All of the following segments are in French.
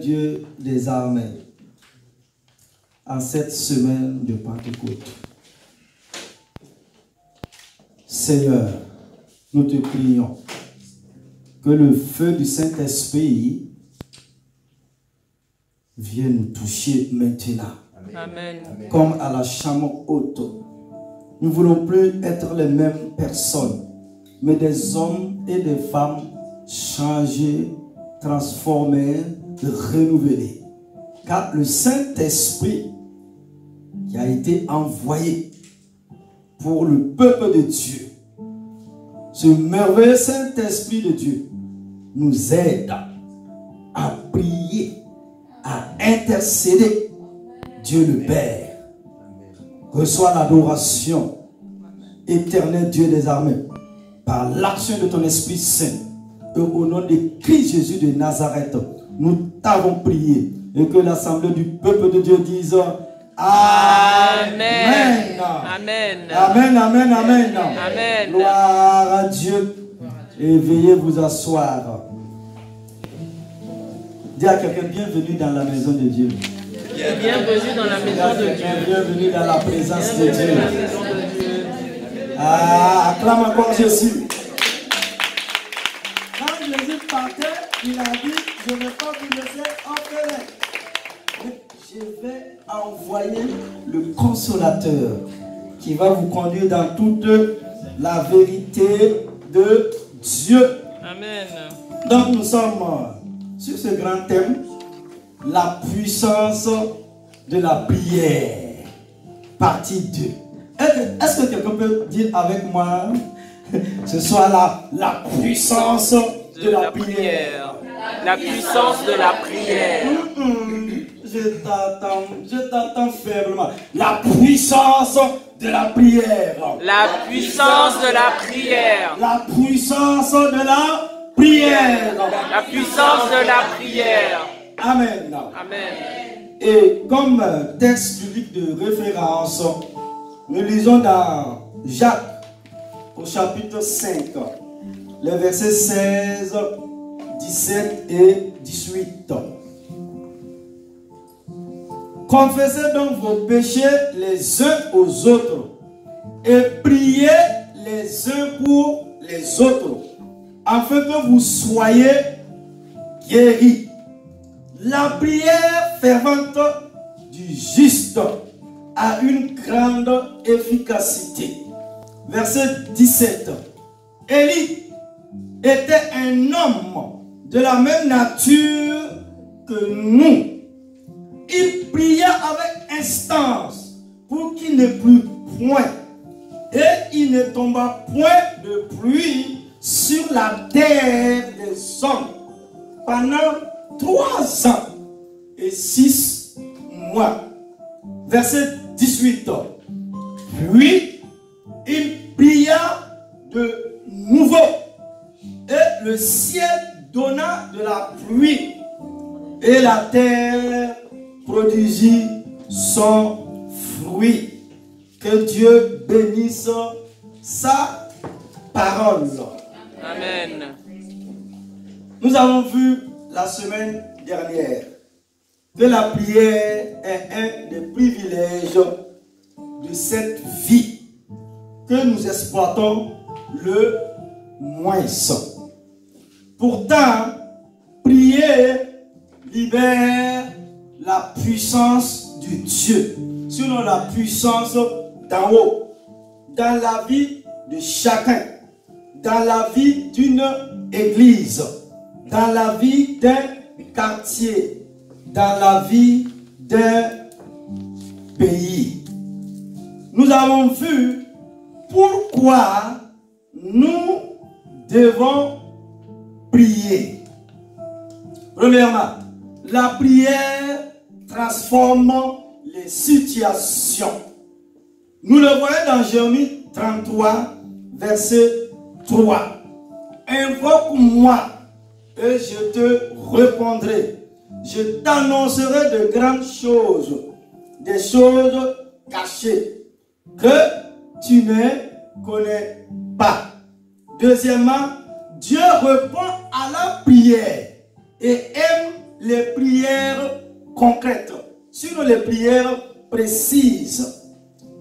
Dieu des armées, en cette semaine de Pentecôte, Seigneur, nous te prions que le feu du Saint-Esprit vienne nous toucher maintenant. Amen. Comme à la chambre haute. Nous ne voulons plus être les mêmes personnes, mais des hommes et des femmes changés, transformés, renouvelés. Car le Saint-Esprit qui a été envoyé pour le peuple de Dieu, ce merveilleux Saint-Esprit de Dieu nous aide à prier, à intercéder. Dieu le Père, reçois l'adoration, éternel Dieu des armées, par l'action de ton Esprit Saint, et au nom de Christ Jésus de Nazareth, nous t'avons prié, et que l'assemblée du peuple de Dieu dise Amen. Amen. Amen, amen, amen. Amen. Gloire à Dieu. Et veuillez vous asseoir. Dis à quelqu'un, bienvenue dans la maison de Dieu. Bienvenue dans la maison de Dieu. Bienvenue dans la présence de Dieu. Ah, acclame encore Jésus. Quand Jésus partait, il a dit, je ne vais pas vous laisser orphelin. Je vais envoyer le consolateur qui va vous conduire dans toute la vérité de Dieu. Amen. Donc nous sommes sur ce grand thème, la puissance de la prière, partie 2. Est-ce que quelqu'un peut dire avec moi ce soir la puissance de la prière? La puissance de la prière. Je t'entends faiblement. La puissance de la prière. La puissance de la prière. La puissance de la prière. La puissance de la prière. Amen. Amen. Et comme texte biblique de référence, nous lisons dans Jacques au chapitre 5, les versets 16, 17 et 18. Confessez donc vos péchés les uns aux autres et priez les uns pour les autres, afin que vous soyez guéris. La prière fervente du juste a une grande efficacité. Verset 17. Élie était un homme de la même nature que nous. Il pria avec instance pour qu'il ne plût point. Et il ne tomba point de pluie sur la terre des hommes pendant 3 ans et 6 mois. Verset 18. Puis il pria de nouveau et le ciel donna de la pluie et la terre produisit son fruit. Que Dieu bénisse sa parole. Amen. Nous avons vu la semaine dernière que la prière est un des privilèges de cette vie que nous exploitons le moins. Pourtant, prier libère la puissance de Dieu, sinon la puissance d'en haut, dans la vie de chacun, dans la vie d'une église, dans la vie d'un quartier, dans la vie d'un pays. Nous avons vu pourquoi nous devons prier. Premièrement, la prière transforme les situations. Nous le voyons dans Jérémie 33, verset 3. Invoque-moi et je te répondrai. Je t'annoncerai de grandes choses, des choses cachées que tu ne connais pas. Deuxièmement, Dieu répond à la prière et aime les prières concrètes, sur les prières précises.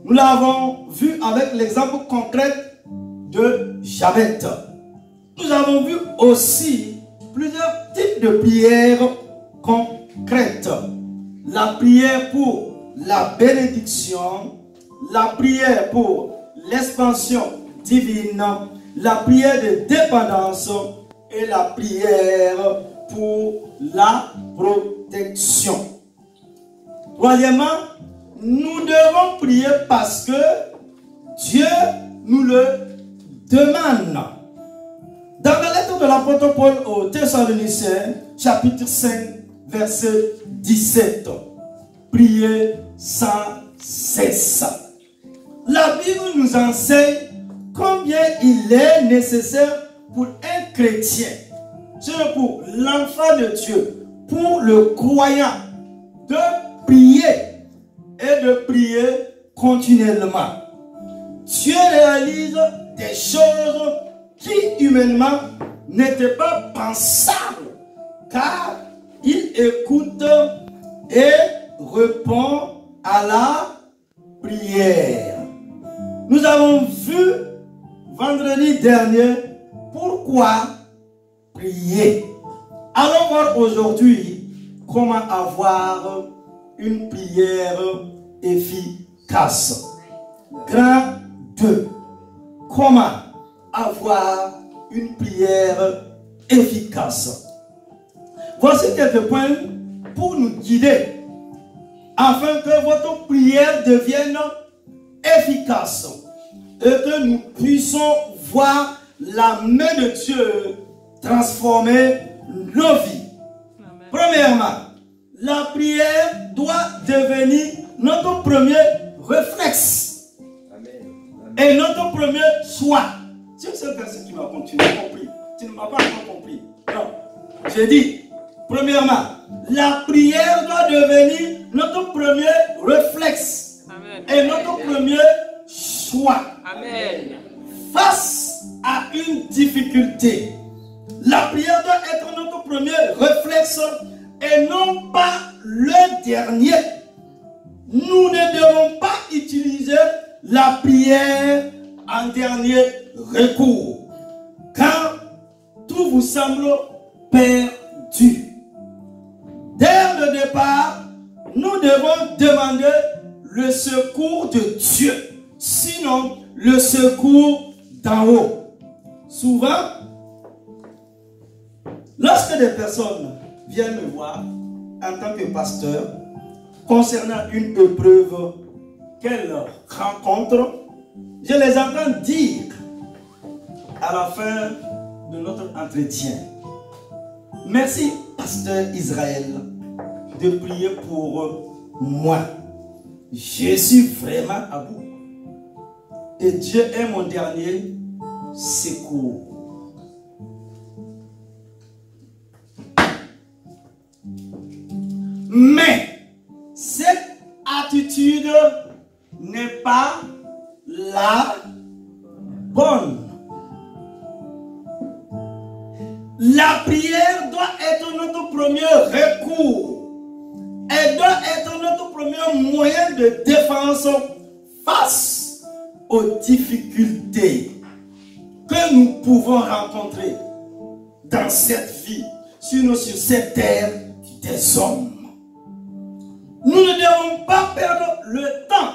Nous l'avons vu avec l'exemple concret de Jabez. Nous avons vu aussi plusieurs types de prières concrètes. La prière pour la bénédiction, la prière pour l'expansion divine, la prière de dépendance et la prière pour la protection. Troisièmement, nous devons prier parce que Dieu nous le demande. Dans la lettre de l'apôtre Paul aux Thessaloniciens, chapitre 5, verset 17, priez sans cesse. La Bible nous enseigne combien il est nécessaire pour un chrétien, c'est pour l'enfant de Dieu, pour le croyant, de prier et de prier continuellement. Dieu réalise des choses qui humainement n'étaient pas pensables, car il écoute et répond à la prière. Nous avons vu vendredi dernier pourquoi prier. Allons voir aujourd'hui comment avoir une prière efficace. Grand 2. Comment avoir une prière efficace. Voici quelques points pour nous guider afin que votre prière devienne efficace et que nous puissions voir la main de Dieu transformer nos vies. Amen. Premièrement, la prière doit devenir notre premier réflexe. Amen. Amen. Et notre premier choix. C'est ce verset qui m'a compris. Tu ne m'as pas encore compris. Non. J'ai dit, premièrement, la prière doit devenir notre premier réflexe. Amen. Et notre premier choix. Amen. Face à une difficulté, la prière doit être notre premier réflexe et non pas le dernier. Nous ne devons pas utiliser la prière en dernier recours, quand tout vous semble perdu. Dès le départ, nous devons demander le secours de Dieu, sinon le secours d'en haut. Souvent, lorsque des personnes viennent me voir en tant que pasteur concernant une épreuve qu'elles rencontrent, je les entends dire à la fin de notre entretien: merci, pasteur Israël, de prier pour moi. Je suis vraiment à bout. Et Dieu est mon dernier secours. Mais cette attitude n'est pas la bonne. La prière doit être notre premier recours. Elle doit être notre premier moyen de défense face aux difficultés que nous pouvons rencontrer dans cette vie, sur cette terre des hommes. Nous ne devons pas perdre le temps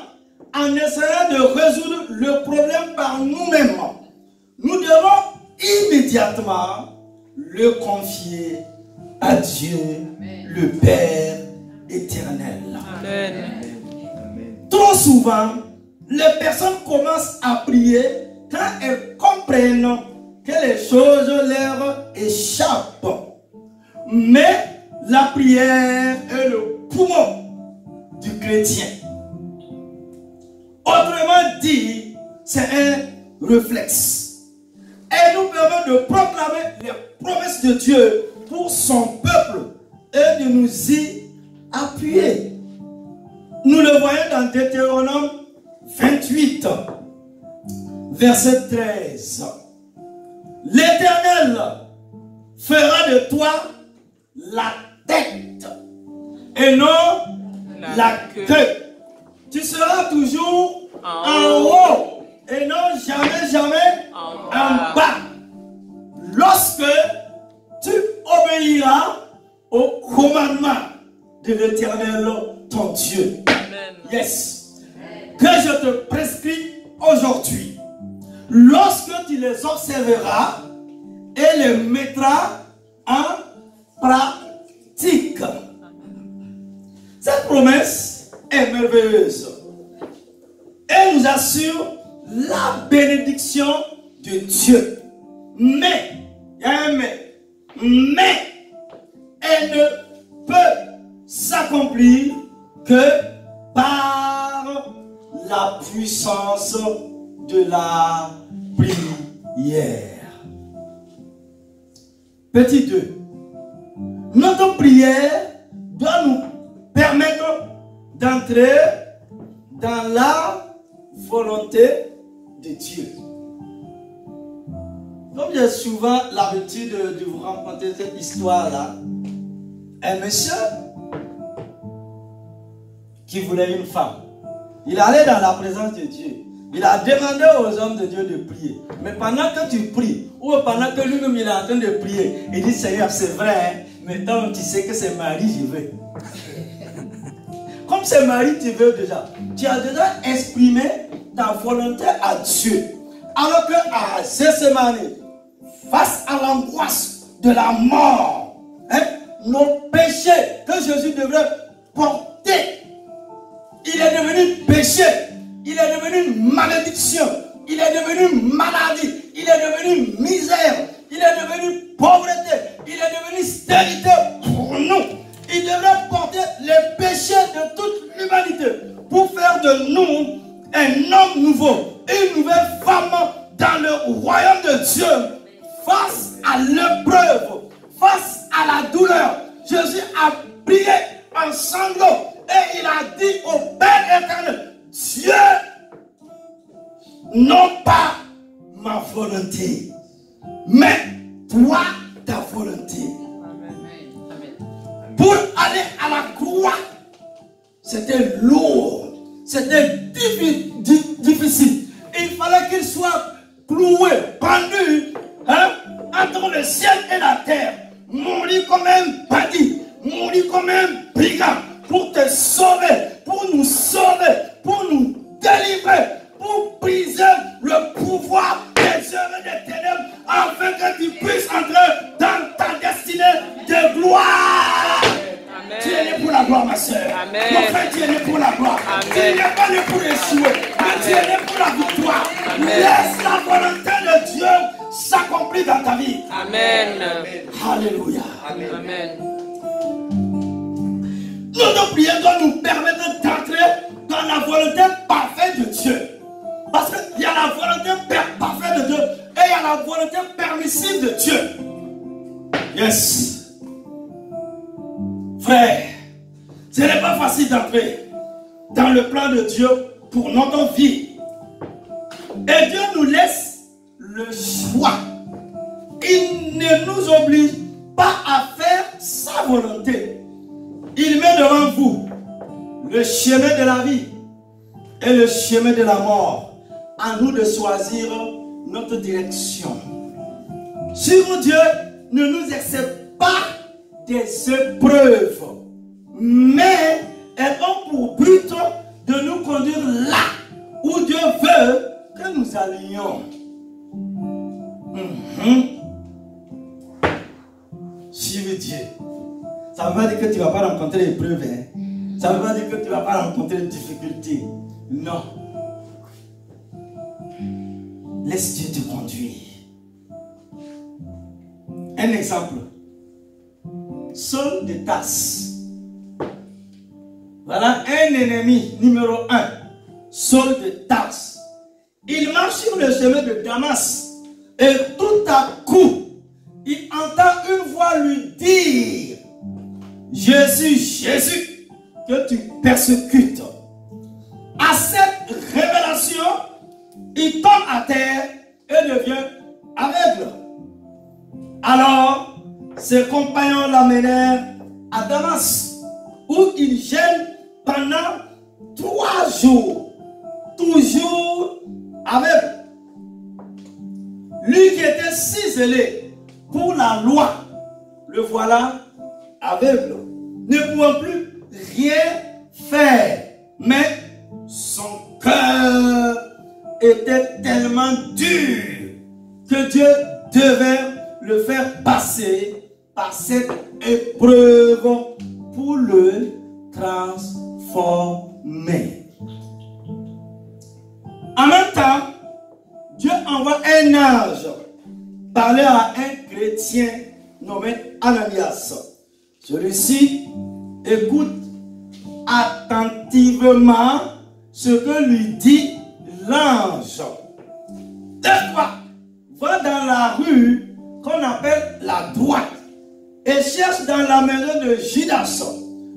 en essayant de résoudre le problème par nous-mêmes. Nous devons immédiatement le confier à Dieu, Amen. Le Père éternel. Amen. Trop souvent, les personnes commencent à prier quand elles comprennent que les choses leur échappent. Mais la prière est le poumon du chrétien. Autrement dit, c'est un réflexe. Elle nous permet de proclamer les promesses de Dieu pour son peuple et de nous y appuyer. Nous le voyons dans Deutéronome 28, verset 13. L'Éternel fera de toi la tête et non la queue. Tu seras toujours en haut et non jamais en bas. Lorsque tu obéiras au commandement de l'Éternel, ton Dieu. Amen. Yes. Que je te prescris aujourd'hui. Lorsque tu les observeras et les mettras en pratique. Cette promesse est merveilleuse. Elle nous assure la bénédiction de Dieu. Mais, il y a un mais elle ne peut s'accomplir que par la puissance de la prière. Petit 2. Notre prière doit nous permettre d'entrer dans la volonté de Dieu. Comme j'ai souvent l'habitude de vous raconter cette histoire-là, un monsieur qui voulait une femme, il allait dans la présence de Dieu. Il a demandé aux hommes de Dieu de prier. Mais pendant que tu pries, ou pendant que lui-même il est en train de prier, il dit Seigneur, c'est vrai, hein, mais tant tu sais que c'est Marie, je veux. Comme c'est Marie, tu veux déjà. Tu as déjà exprimé ta volonté à Dieu. Alors qu'à Gethsémani, face à l'angoisse de la mort, hein, nos péchés que Jésus devrait porter, il est devenu péché. Il est devenu malédiction, il est devenu maladie, il est devenu misère, il est devenu pauvreté, il est devenu stérilité pour nous. Il devrait porter les péchés de toute l'humanité pour faire de nous un homme nouveau, une nouvelle femme dans le royaume de Dieu. Face à l'épreuve, face à la douleur, Jésus a prié en sanglots et il a dit au Père éternel, Dieu, non pas ma volonté, mais toi, ta volonté. Amen. Pour aller à la croix, c'était lourd, c'était difficile. Il fallait qu'il soit cloué, pendu, hein, entre le ciel et la terre, mourir comme un bandit, mourir comme un brigand, pour te sauver, pour nous sauver, pour nous délivrer, pour briser le pouvoir des œuvres des ténèbres, afin que tu puisses entrer dans ta destinée de gloire. Amen. Tu es né pour la gloire, ma soeur. Mon frère, tu es né pour la gloire. Amen. Tu n'es pas né pour échouer, mais tu es né pour la victoire. Amen. Laisse la volonté de Dieu s'accomplir dans ta vie. Amen. Alléluia. Amen. Amen. Notre prière doit nous permettre d'entrer dans la volonté parfaite de Dieu. Parce qu'il y a la volonté parfaite de Dieu et il y a la volonté permissive de Dieu. Yes. Frère, ce n'est pas facile d'entrer dans le plan de Dieu pour notre vie. Et Dieu nous laisse le choix. Il ne nous oblige pas à faire sa volonté. Il met devant vous le chemin de la vie et le chemin de la mort. À nous de choisir notre direction. Sur Dieu ne nous accepte pas des épreuves, mais elles ont pour but de nous conduire là où Dieu veut que nous allions. Suivez Dieu. Ça ne veut pas dire que tu ne vas pas rencontrer l'épreuve. Hein? Ça ne veut pas dire que tu ne vas pas rencontrer des difficultés. Non. Laisse Dieu te conduire. Un exemple. Saul de Tarse. Voilà un ennemi numéro 1. Saul de Tarse. Il marche sur le chemin de Damas. Et tout à coup, il entend une voix lui dire: Jésus, Jésus, que tu persécutes. À cette révélation, il tombe à terre et devient aveugle. Alors, ses compagnons l'amenèrent à Damas, où il gêne pendant 3 jours, toujours aveugle. Lui qui était si zélé pour la loi, le voilà aveugle, ne pouvant plus rien faire, mais son cœur était tellement dur que Dieu devait le faire passer par cette épreuve pour le transformer. En même temps, Dieu envoie un ange parler à un chrétien nommé Ananias. Celui-ci écoute attentivement ce que lui dit l'ange. Deux fois, va dans la rue qu'on appelle la droite et cherche dans la maison de Judas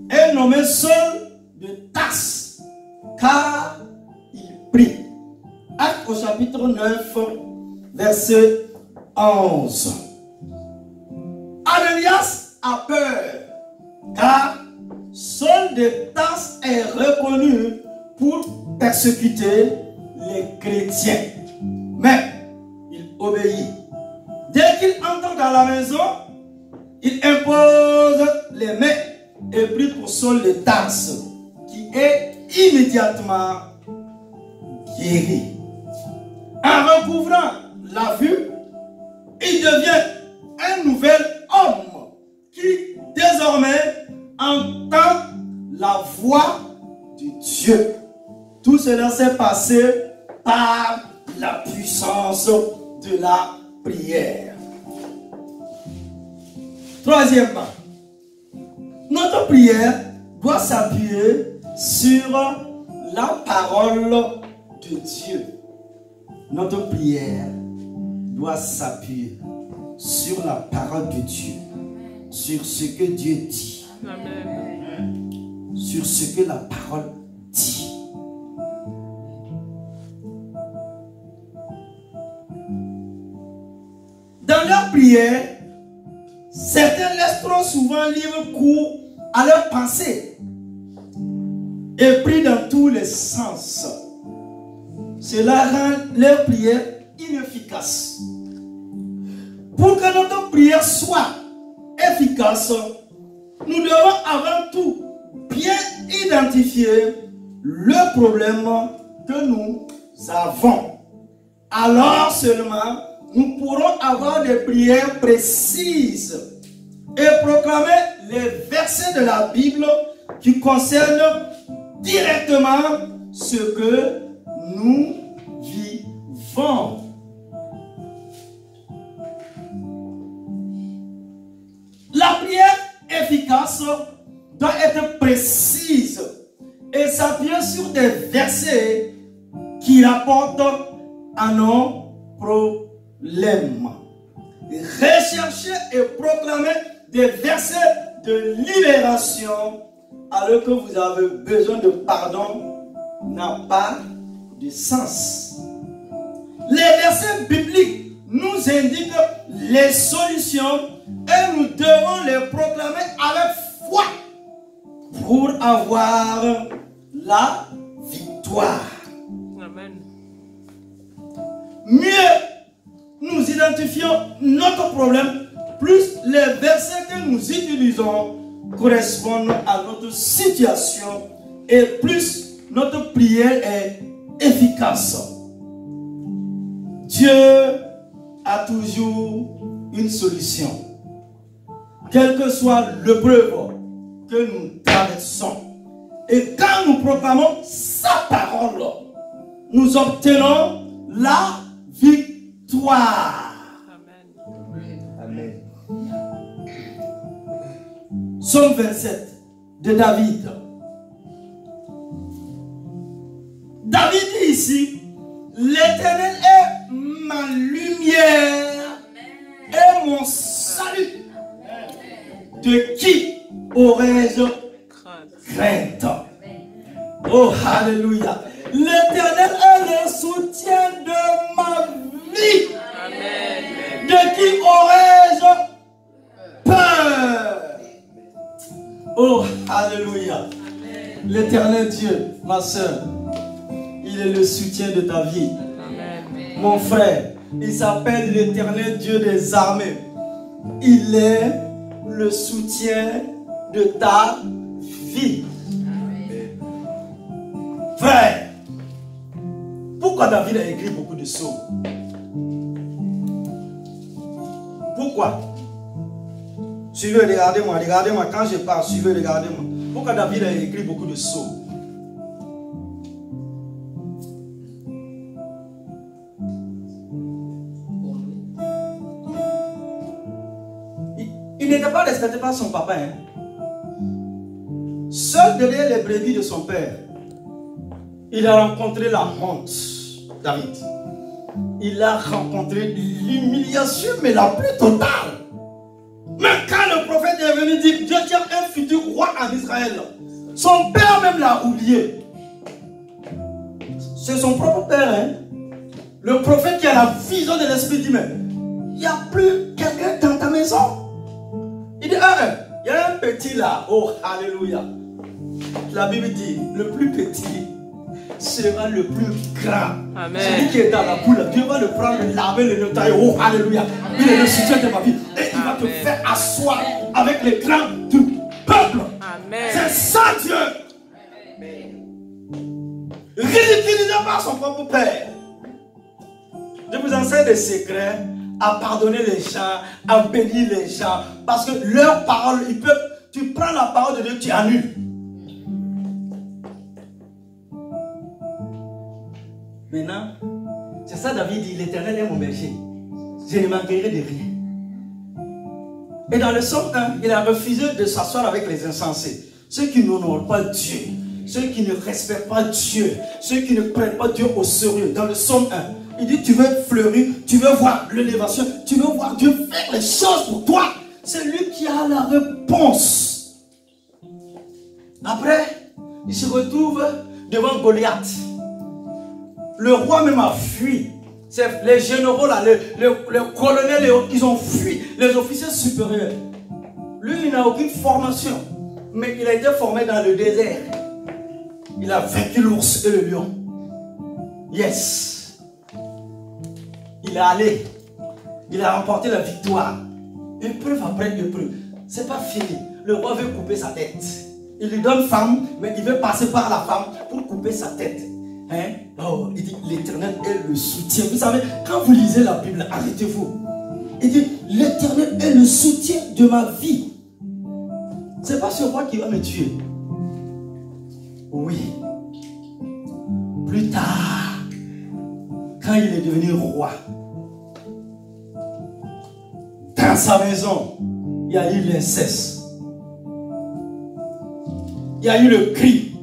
un nommé Saul de Tarse, car il prie. Actes au chapitre 9, verset 11. Ananias a peur, car Saul de Tarse est reconnu pour persécuter les chrétiens. Mais il obéit. Dès qu'il entre dans la maison, il impose les mains et prie pour Saul de Tarse, qui est immédiatement guéri. En recouvrant la vue, il devient un nouvel homme qui désormais entend la voix de Dieu. Tout cela s'est passé par la puissance de la prière. Troisièmement, notre prière doit s'appuyer sur la parole de Dieu. Notre prière doit s'appuyer sur la parole de Dieu, sur ce que Dieu dit. Amen. Sur ce que la parole dit. Dans leur prière, certains laissent trop souvent libre cours à leurs pensées et prient dans tous les sens. Cela rend leur prière inefficace. Pour que notre prière soit efficace, nous devons avant tout bien identifier le problème que nous avons. Alors seulement, nous pourrons avoir des prières précises et proclamer les versets de la Bible qui concernent directement ce que nous vivons. La prière efficace doit être précise et s'appuyer sur des versets qui rapportent à nos problèmes. Rechercher et proclamer des versets de libération alors que vous avez besoin de pardon n'a pas de sens. Les versets bibliques nous indiquent les solutions et nous devons les proclamer avec foi pour avoir la victoire. Amen. Mieux nous identifions notre problème, plus les versets que nous utilisons correspondent à notre situation et plus notre prière est efficace. Dieu a toujours une solution. Quel que soit l'épreuve que nous traversons. Et quand nous proclamons sa parole, nous obtenons la victoire. Amen. Amen. Psaume 27 de David. David dit ici, l'Éternel est ma lumière et mon salut. De qui aurais-je crainte? Oh, alléluia. L'Éternel est le soutien de ma vie. Amen. De qui aurais-je peur? Alléluia. L'éternel Dieu, ma soeur, il est le soutien de ta vie. Amen. Mon frère, il s'appelle l'éternel Dieu des armées. Il est le soutien de ta vie. Frère, pourquoi David a écrit beaucoup de psaumes? Pourquoi? Suivez, regardez-moi, regardez-moi. Quand je parle, suivez, regardez-moi. Pourquoi David a écrit beaucoup de psaumes? Il n'était pas respecté par son papa. Seul derrière les brebis de son père, il a rencontré la honte, David. Il a rencontré l'humiliation, mais la plus totale. Même quand le prophète est venu dire Dieu tient un futur roi en Israël, son père même l'a oublié. C'est son propre père. Le prophète qui a la vision de l'esprit dit mais il n'y a plus quelqu'un dans ta maison. Il dit il y a un petit là. Oh, alléluia. La Bible dit le plus petit sera le plus grand. Amen. Celui qui est dans la boule, Dieu va le prendre, le laver, le nettoyer. Oh, alléluia. Il est le soutien de ma vie. Et il va te faire asseoir avec les grands du peuple. Amen. C'est ça Dieu. Ridiculisé par son propre père. Je vous enseigne des secrets à pardonner les gens, à bénir les gens. Parce que leurs paroles, tu prends la parole de Dieu, tu annules. Maintenant, c'est ça David dit, l'Éternel est mon berger. Je ne manquerai de rien. Et dans le psaume 1, il a refusé de s'asseoir avec les insensés. Ceux qui n'honorent pas Dieu, ceux qui ne respectent pas Dieu, ceux qui ne prennent pas Dieu au sérieux. Dans le psaume 1, il dit tu veux fleurir, tu veux voir l'élévation, tu veux voir Dieu faire les choses pour toi. C'est lui qui a la réponse. Après, il se retrouve devant Goliath. Le roi même a fui. C'est les généraux là, les colonels, ils ont fui. Les officiers supérieurs. Lui, il n'a aucune formation. Mais il a été formé dans le désert. Il a vaincu l'ours et le lion. Yes. Il est allé. Il a remporté la victoire. Épreuve après épreuve. C'est pas fini. Le roi veut couper sa tête. Il lui donne femme, mais il veut passer par la femme pour couper sa tête. Oh, il dit l'Éternel est le soutien. Vous savez, quand vous lisez la Bible, arrêtez-vous. Il dit l'Éternel est le soutien de ma vie. C'est pas ce roi qui va me tuer. Oui. Plus tard, quand il est devenu roi, dans sa maison, il y a eu l'inceste. Il y a eu le cri.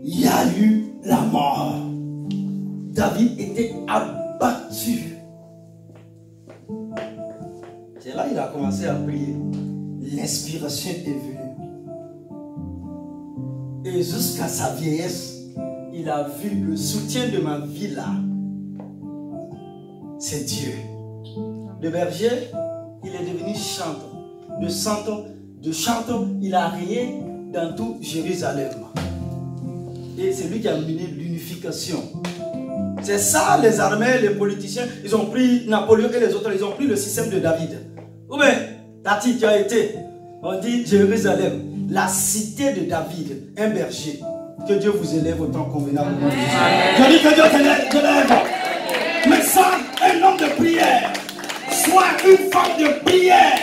Il y a eu la mort. David était abattu. C'est là qu'il a commencé à prier. L'inspiration est venue. Et jusqu'à sa vieillesse, il a vu le soutien de ma vie là. C'est Dieu. De berger, il est devenu chanteur. De chanteur, il a régné dans tout Jérusalem. Et c'est lui qui a mené l'unification. C'est ça les armées, les politiciens, ils ont pris Napoléon et les autres, ils ont pris le système de David. Ou bien, Tati, tu as été, on dit Jérusalem, la cité de David, un berger. Que Dieu vous élève autant convenable. Je dis que Dieu t'élève. Mais ça, un homme de prière, soit une femme de prière.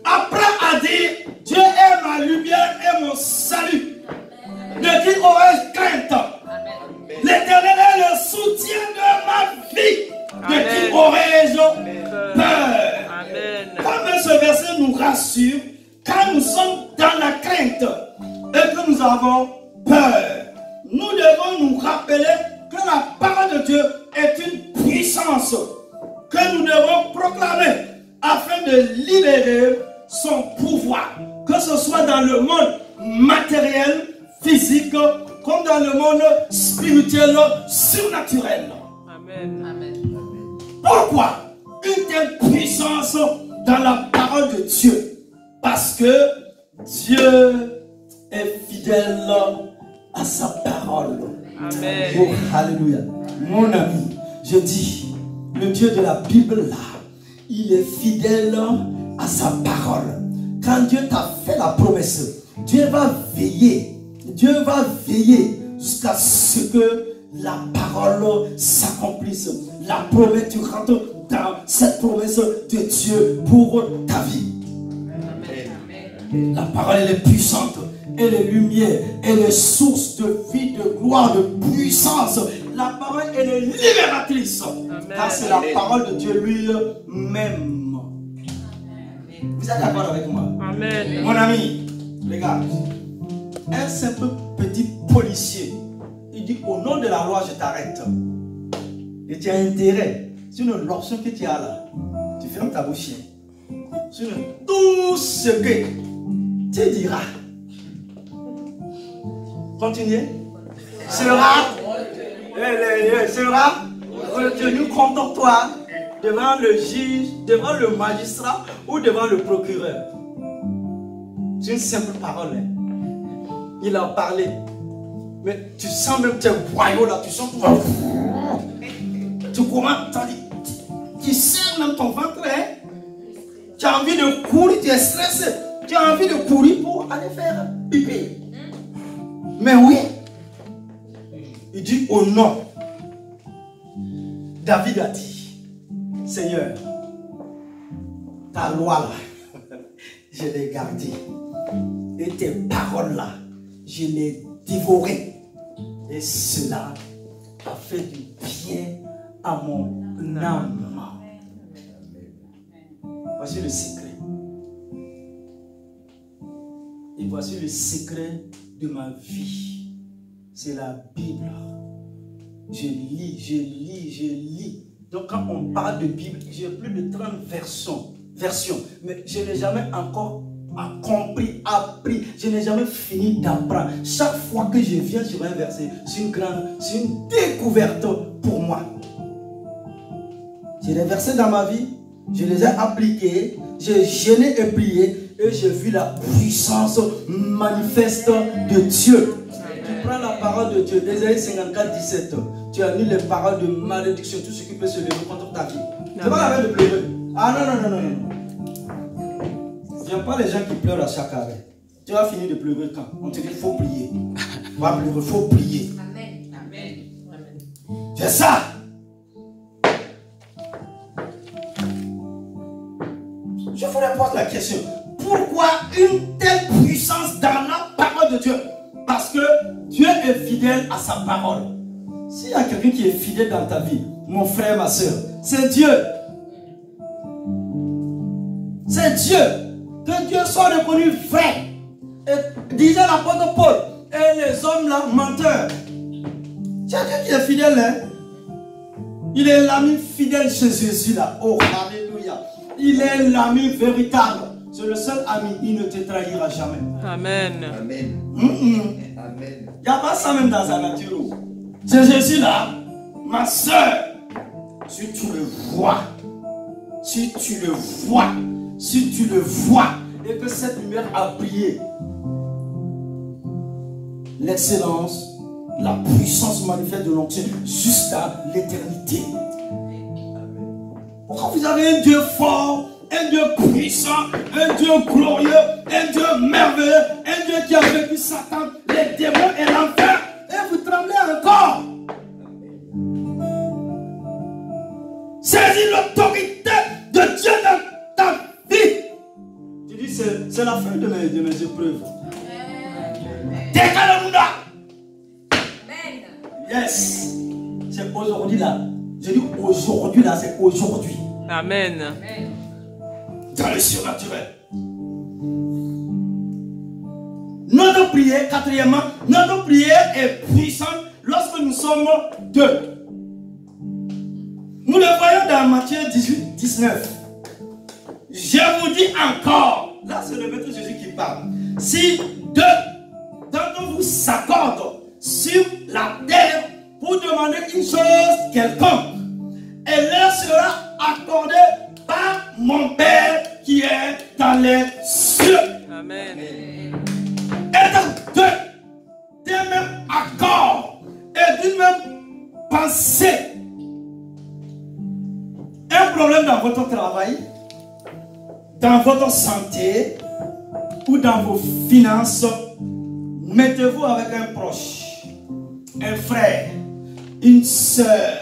Après à dire, Dieu est ma lumière et mon salut. De qui aurais-je crainte? L'Éternel est le soutien de ma vie. De qui aurais-je peur? Comme ce verset nous rassure, quand nous sommes dans la crainte et que nous avons peur, nous devons nous rappeler que la parole de Dieu est une puissance que nous devons proclamer afin de libérer son pouvoir, que ce soit dans le monde matériel, physique, comme dans le monde spirituel, surnaturel. Amen. Amen. Pourquoi une telle puissance dans la parole de Dieu? Parce que Dieu est fidèle à sa parole. Amen. Oh, alléluia. Mon ami, je dis, le Dieu de la Bible là, il est fidèle à sa parole. Quand Dieu t'a fait la promesse, Dieu va veiller jusqu'à ce que la parole s'accomplisse. La promesse, tu rentres dans cette promesse de Dieu pour ta vie. Amen. La parole, elle est puissante, elle est lumière, elle est source de vie, de gloire, de puissance. La parole, elle est libératrice. Car c'est la parole de Dieu lui-même. Vous êtes d'accord avec moi? Amen. Mon ami, regarde, un simple petit policier, il dit au nom de la loi, je t'arrête. Et tu as intérêt, sinon l'option que tu as là, tu fermes ta bouche. Sinon tout ce que tu diras, continuez, sera retenu contre toi devant le juge, devant le magistrat ou devant le procureur. C'est une simple parole. Hein. Il a parlé. Mais tu sens même tes boyaux là, tu sens tout. Tu commences, tu sens même ton ventre. Hein. Tu as envie de courir, tu es stressé. Tu as envie de courir pour aller faire pipi. Mais oui, il dit au nom. David a dit, Seigneur, ta loi là, je l'ai gardée. Et tes paroles là, je les dévorées. Et cela a fait du bien à mon âme. Voici le secret. Et voici le secret de ma vie. C'est la Bible. Je lis. Donc quand on parle de Bible, j'ai plus de 30 versions. Mais je n'ai jamais encore compris, appris. Je n'ai jamais fini d'apprendre. Chaque fois que je viens sur un verset, c'est une découverte pour moi. J'ai des versets dans ma vie, je les ai appliqués, j'ai jeûné et prié et j'ai vu la puissance manifeste de Dieu. Tu prends la parole de Dieu, Ésaïe 54, 17. Tu as lu les paroles de malédiction, tout ce qui peut se lever contre ta vie. C'est pas la peine de pleurer. Ah non. J'aime pas les gens qui pleurent à chaque arrêt. Tu vas finir de pleurer quand? On te dit qu'il faut prier. Il faut prier. Amen. C'est ça. Je vous pose la question. Pourquoi une telle puissance dans la parole de Dieu? Parce que Dieu est fidèle à sa parole. S'il y a quelqu'un qui est fidèle dans ta vie, mon frère, ma soeur, c'est Dieu. C'est Dieu. Que Dieu soit reconnu vrai. Et disait l'apôtre Paul, et les hommes là, menteurs. C'est Dieu qui est fidèle. Hein? Il est l'ami fidèle chez Jésus là. Oh, alléluia. Il est l'ami véritable. C'est le seul ami, il ne te trahira jamais. Amen. Amen. Amen. Il n'y a pas ça même dans sa nature. C'est Jésus là, ma soeur. Si tu le vois, et que cette lumière a brillé, l'excellence, la puissance manifeste de l'onction jusqu'à l'éternité. Pourquoi vous avez un Dieu fort, un Dieu puissant, un Dieu glorieux, un Dieu merveilleux, un Dieu qui a vécu Satan, les démons et l'enfer, et vous tremblez encore? Saisis l'autorité de Dieu dans ta vie. Tu dis, c'est la fin de mes épreuves. Décalez-vous-là. Yes. C'est aujourd'hui là. Je dis aujourd'hui là, c'est aujourd'hui. Amen. Dans le surnaturel. Notre prière, quatrièmement, notre prière est puissante lorsque nous sommes deux. Nous le voyons dans Matthieu 18, 19. Je vous dis encore, là c'est le maître Jésus qui parle. Si deux d'entre vous s'accordent sur la terre pour demander une chose quelconque, elle leur sera accordée par mon Père qui est dans les cieux. Amen. d'une même pensée. Un problème dans votre travail, dans votre santé ou dans vos finances, mettez-vous avec un proche, un frère, une sœur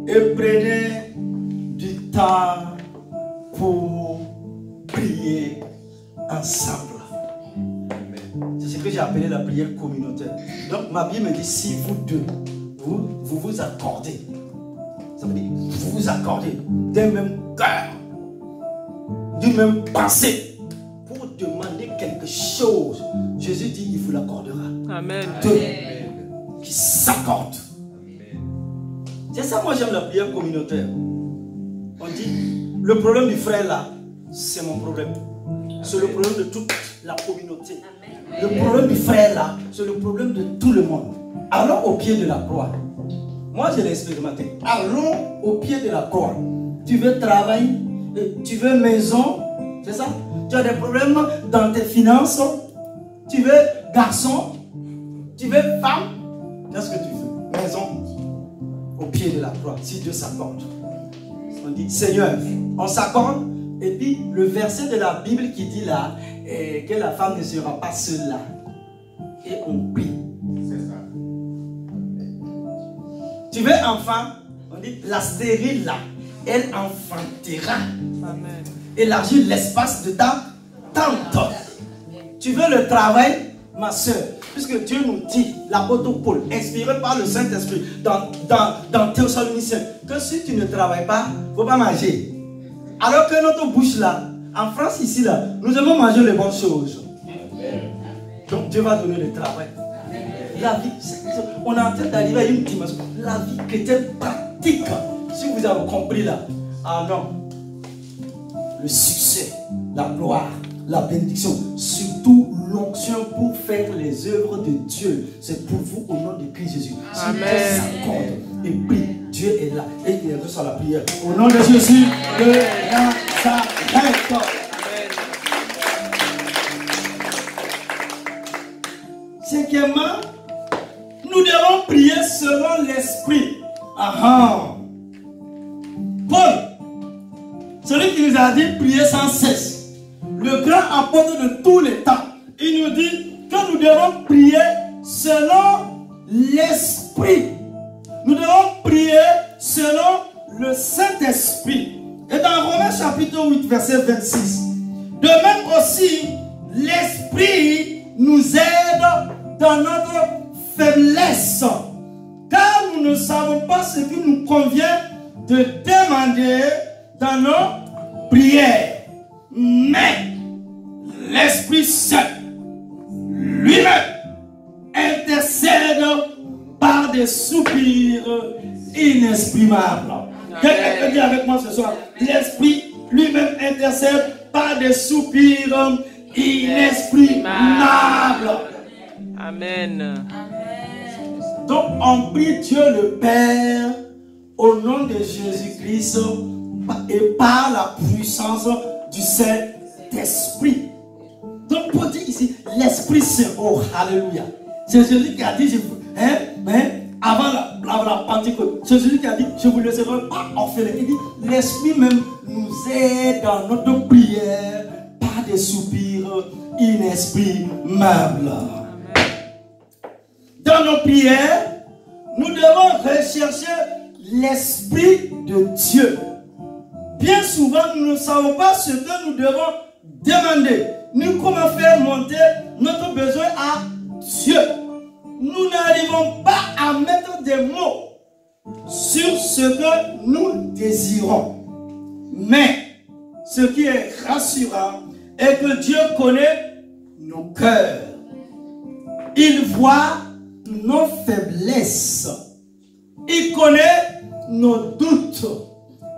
et prenez du temps pour prier ensemble. C'est ce que j'ai appelé la prière communautaire. Donc ma Bible me dit, si vous deux, vous accordez, ça veut dire vous vous accordez d'un même cœur, d'une même pensée, pour demander quelque chose, Jésus dit, il vous l'accordera. Amen. Deux qui s'accordent. C'est ça, moi j'aime la prière communautaire. On dit, le problème du frère là, c'est mon problème. C'est le problème de toute la communauté. Le problème du frère là, c'est le problème de tout le monde. Allons au pied de la croix. Moi je l'ai expérimenté. Allons au pied de la croix. Tu veux travailler, tu veux maison, c'est ça? Tu as des problèmes dans tes finances, tu veux garçon, tu veux femme, qu'est-ce que tu veux? Maison. Au pied de la croix, si Dieu s'accorde. On dit, Seigneur, on s'accorde. Et puis le verset de la Bible qui dit là, que la femme ne sera pas seule là. Et on prie. C'est ça. Tu veux enfant? On dit, la stérile là, elle enfantera. Amen. Élargir l'espace de ta tente. Tu veux le travail, ma soeur? Puisque Dieu nous dit, l'apôtre Paul, inspiré par le Saint-Esprit, dans Thessaloniciens, que si tu ne travailles pas, il ne faut pas manger. Alors que notre bouche là, en France ici là, nous aimons manger les bonnes choses. Donc Dieu va donner le travail. La vie, on est en train d'arriver à une dimension. La vie chrétienne pratique. Si vous avez compris là, ah non. Le succès, la gloire, la bénédiction, surtout l'onction pour faire les œuvres de Dieu. C'est pour vous au nom de Christ Jésus. Amen. Si Dieu s'accorde et prie, Dieu est là et il reçoit la prière. Au nom de Jésus, le Nazareth. Cinquièmement, nous devons prier selon l'esprit. Paul, celui qui nous a dit prier sans cesse, le grand apôtre de tous les temps, il nous dit que nous devons prier selon l'esprit. Nous devons prier selon le Saint-Esprit. Et dans Romains chapitre 8, verset 26, de même aussi, l'Esprit nous aide dans notre faiblesse, car nous ne savons pas ce qui nous convient de demander dans nos prières. Mais l'Esprit Saint lui-même intercède par des soupirs inexprimables. Quelqu'un peut dire avec moi ce soir, l'Esprit lui-même intercède par des soupirs inexprimables. Amen. Donc on prie Dieu le Père au nom de Jésus-Christ et par la puissance du Saint-Esprit. Donc pour dire ici, l'Esprit Saint, oh alléluia. C'est Jésus qui a dit, avant la Pentecôte, c'est Jésus qui a dit, je vous laisserai pas orphelin. Il dit, l'Esprit même nous aide dans notre prière par des soupirs inexprimables. Dans nos prières, nous devons rechercher l'Esprit de Dieu. Bien souvent, nous ne savons pas ce que nous devons demander, ni comment faire monter notre besoin à Dieu. Nous n'arrivons pas à mettre des mots sur ce que nous désirons. Mais ce qui est rassurant est que Dieu connaît nos cœurs. Il voit nos faiblesses. Il connaît nos doutes.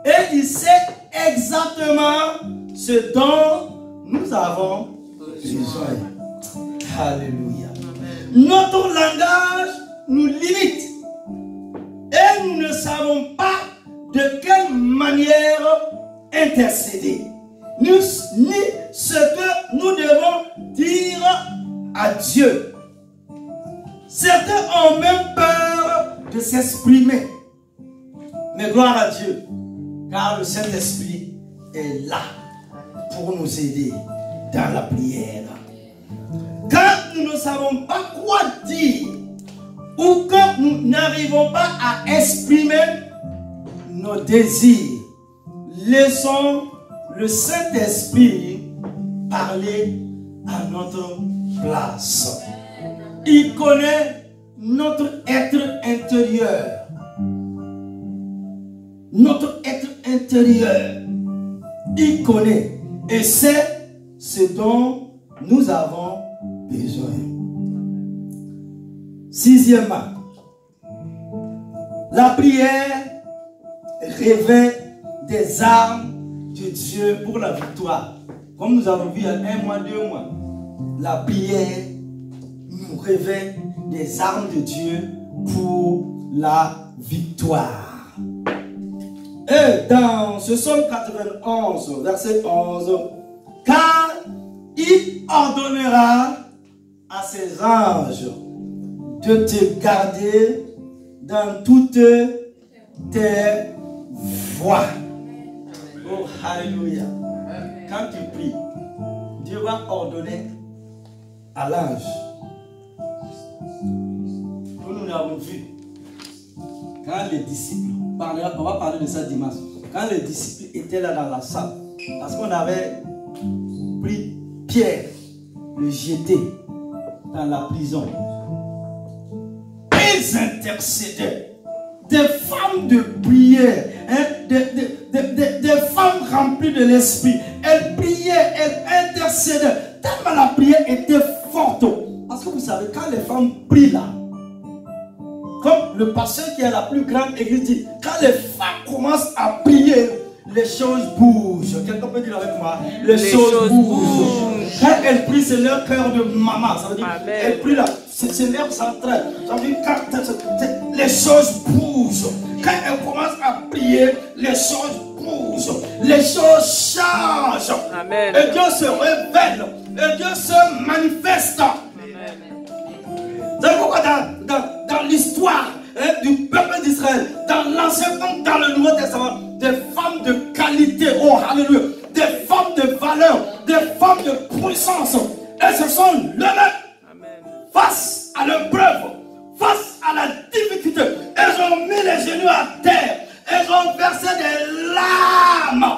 Et il sait exactement ce dont nous avons besoin. Alléluia. Notre langage nous limite. Et nous ne savons pas de quelle manière intercéder. Ni ce que nous devons dire à Dieu. Certains ont même peur de s'exprimer. Mais gloire à Dieu, car le Saint-Esprit est là pour nous aider dans la prière. Quand nous ne savons pas quoi dire, ou quand nous n'arrivons pas à exprimer nos désirs, laissons le Saint-Esprit parler à notre place. Il connaît notre être intérieur. Notre être intérieur. Il connaît et sait ce dont nous avons besoin. Sixièmement, la prière révèle des armes de Dieu pour la victoire. Comme nous avons vu il y a 1 mois, 2 mois, la prière nous révèle des armes de Dieu pour la victoire. Et dans ce psaume 91, verset 11, car il ordonnera à ses anges de te garder dans toutes tes voies. Oh, alléluia. Quand tu pries, Dieu va ordonner à l'ange. Comme nous l'avons vu, quand les disciples, on va parler de ça dimanche, quand les disciples étaient là dans la salle, parce qu'on avait pris Pierre, le jeter dans la prison, ils intercédaient. Des femmes de prière, hein, des femmes remplies de l'esprit. Elles priaient, elles intercédaient. Tellement la prière était forte. Parce que vous savez, quand les femmes prient là, comme le pasteur qui est la plus grande église dit, quand les femmes commencent à prier, les choses bougent. Quelqu'un peut dire avec moi, les choses bougent. Quand elles prient, c'est leur cœur de maman. Ça veut dire, elles prient là, c'est leur centrale. Ça veut dire, quand les choses bougent. Quand elles commencent à prier, les choses bougent. Les choses changent. Amen. Et Dieu se révèle. Et Dieu se manifeste. C'est pourquoi dans l'histoire du peuple d'Israël, dans l'Ancien comme dans le Nouveau Testament, des femmes de qualité, oh alléluia, des femmes de valeur, des femmes de puissance, elles se sont levées face à l'épreuve, face à la difficulté. Elles ont mis les genoux à terre, elles ont versé des larmes.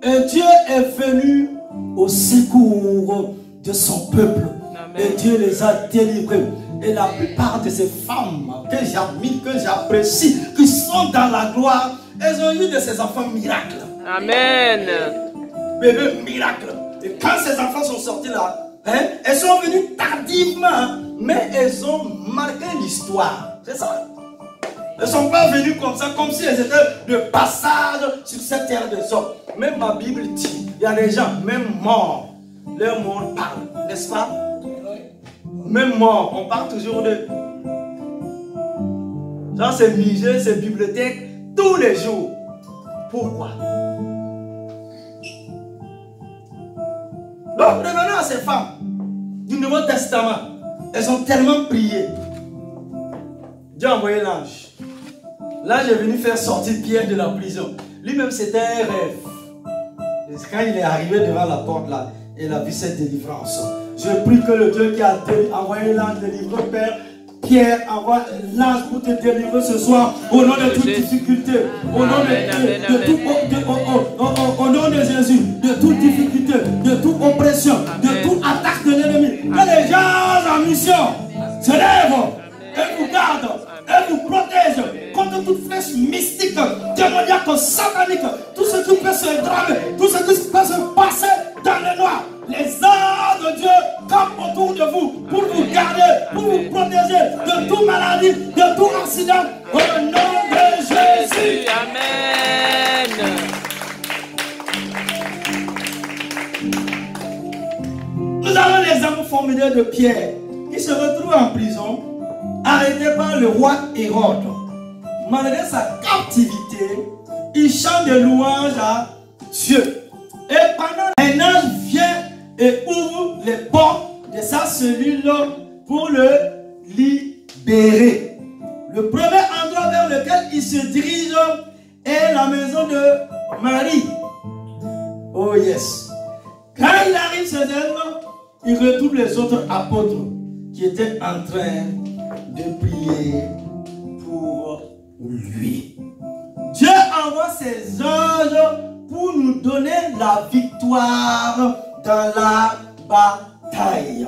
Et Dieu est venu au secours de son peuple. Amen. Et Dieu les a délivrés. Et la plupart de ces femmes que j'admire, que j'apprécie, qui sont dans la gloire, elles ont eu de ces enfants miracles. Amen. Bébé miracle. Et quand ces enfants sont sortis là, elles sont venues tardivement, mais elles ont marqué l'histoire. C'est ça. Elles ne sont pas venues comme ça, comme si elles étaient de passage sur cette terre des hommes. Même ma Bible dit, il y a des gens, même morts, leur mort parle, n'est-ce pas? Même mort, on parle toujours de... Genre c'est musée, c'est bibliothèque, tous les jours. Pourquoi? Donc revenons à ces femmes du Nouveau Testament. Elles ont tellement prié. Dieu a envoyé l'ange. L'ange est venu faire sortir Pierre de la prison. Lui-même c'était un rêve. Et quand il est arrivé devant la porte là, il a vu cette délivrance. Je prie que le Dieu qui a envoyé l'ange délivrer, Père, Pierre, envoie l'ange pour te délivrer ce soir au nom de toute difficulté, au nom au nom de Jésus, de toute difficulté, de toute oppression, de toute attaque de l'ennemi. Que les gens en mission se lèvent et vous gardent et vous protègent contre toute flèche mystique, démoniaque, satanique, tout ce qui peut se dramer, tout ce qui peut se passer dans le noir. Les anges de Dieu campent autour de vous pour vous garder, pour vous protéger de toute maladie, de tout accident. Au nom de Jésus. Amen. Nous avons l'exemple formidable de Pierre qui se retrouve en prison, arrêté par le roi Hérode. Malgré sa captivité, il chante des louanges à Dieu. Et pendant un ange vient et ouvre les portes de sa cellule pour le libérer. Le premier endroit il se dirige à la maison de Marie. Oh yes. Quand il arrive chez elle, il retrouve les autres apôtres qui étaient en train de prier pour lui. Dieu envoie ses anges pour nous donner la victoire dans la bataille.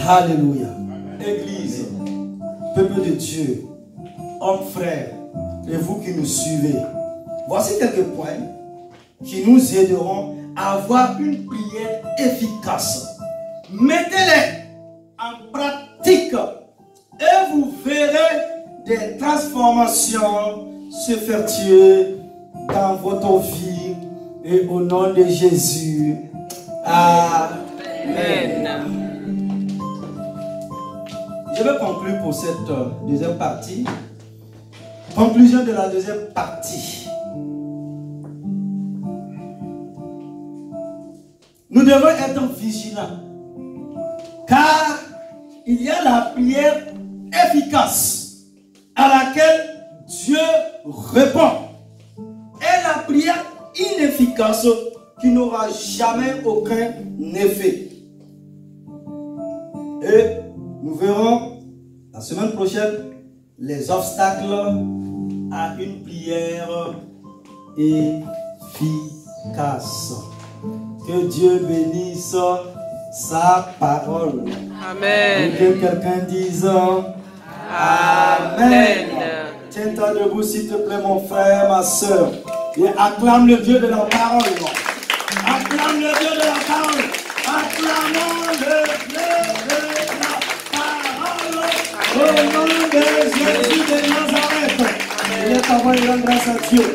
Alléluia. Église, peuple de Dieu, hommes, frères, et vous qui nous suivez, voici quelques points qui nous aideront à avoir une prière efficace. Mettez-les en pratique et vous verrez des transformations se faire tuer dans votre vie et au nom de Jésus. Amen. Je vais conclure pour cette deuxième partie. Conclusion de la deuxième partie. Nous devons être vigilants, car il y a la prière efficace à laquelle Dieu répond et la prière inefficace qui n'aura jamais aucun effet. Et nous verrons la semaine prochaine les obstacles à une prière efficace. Que Dieu bénisse sa parole. Amen. Et que quelqu'un dise Amen. Tiens-toi debout s'il te plaît mon frère, ma soeur. Et acclame le Dieu de la parole. Acclame le Dieu de la parole. Acclamons le Dieu de la parole. Au nom de Jésus de Nazareth. Et ta voix rend grâce à Dieu.